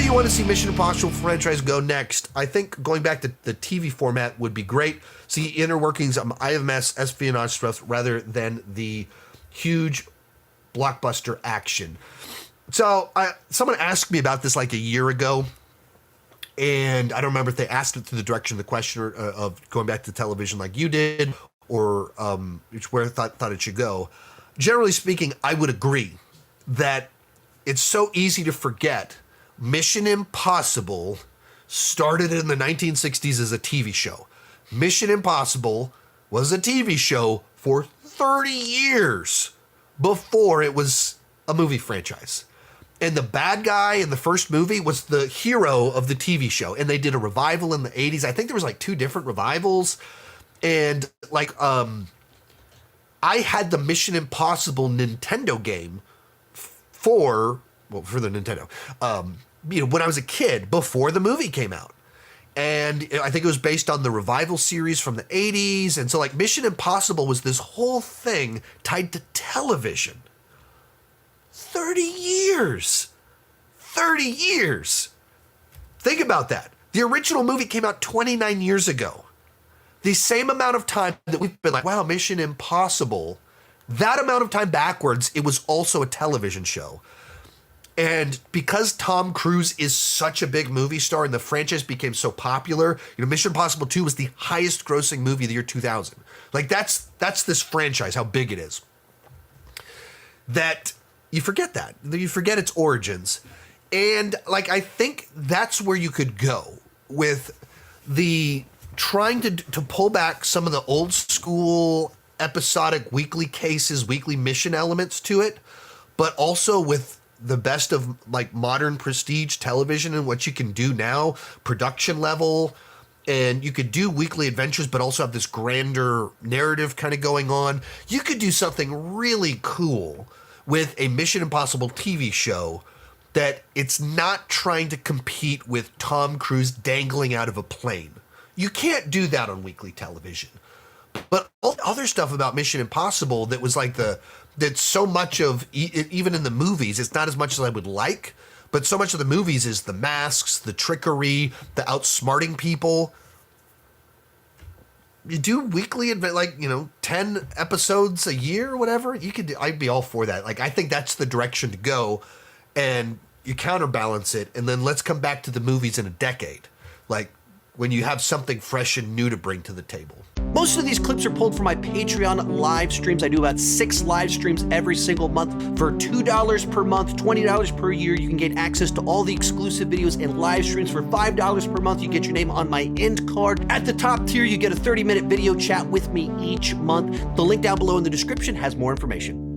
you want to see Mission Impossible franchise go next? I think going back to the TV format would be great. See inner workings of IMS espionage stuff rather than the huge blockbuster action. So someone asked me about this like a year ago, and I don't remember if they asked it through the direction of the question of going back to television like you did, or where I thought it should go. Generally speaking, I would agree that it's so easy to forget Mission Impossible started in the 1960s as a TV show. Mission Impossible was a TV show for 30 years before it was a movie franchise. And the bad guy in the first movie was the hero of the TV show. And they did a revival in the 80s. I think there was like 2 different revivals. And like, I had the Mission Impossible Nintendo game for the Nintendo, when I was a kid before the movie came out. And I think it was based on the revival series from the 80s. And so like Mission Impossible was this whole thing tied to television. 30 years. 30 years. Think about that. The original movie came out 29 years ago. The same amount of time that we've been like, wow, Mission Impossible, that amount of time backwards, it was also a television show. And because Tom Cruise is such a big movie star and the franchise became so popular, Mission Impossible 2 was the highest grossing movie of the year 2000. Like that's this franchise, how big it is. That you forget that. You forget its origins. And like, I think that's where you could go with the trying to pull back some of the old school episodic weekly cases, weekly mission elements to it, but also with the best of like modern prestige television and what you can do now, production level, and you could do weekly adventures, but also have this grander narrative kind of going on. You could do something really cool with a Mission Impossible TV show that it's not trying to compete with Tom Cruise dangling out of a plane. You can't do that on weekly television. But all the other stuff about Mission Impossible that was like that so much of, even in the movies, it's not as much as I would like, but so much of the movies is the masks, the trickery, the outsmarting people. You do weekly, like, 10 episodes a year or whatever, I'd be all for that. Like, I think that's the direction to go, and you counterbalance it, and then let's come back to the movies in a decade. Like, when you have something fresh and new to bring to the table. Most of these clips are pulled from my Patreon live streams. I do about 6 live streams every single month. For $2 per month, $20 per year, you can get access to all the exclusive videos and live streams. For $5 per month, you get your name on my end card. At the top tier, you get a 30-minute video chat with me each month. The link down below in the description has more information.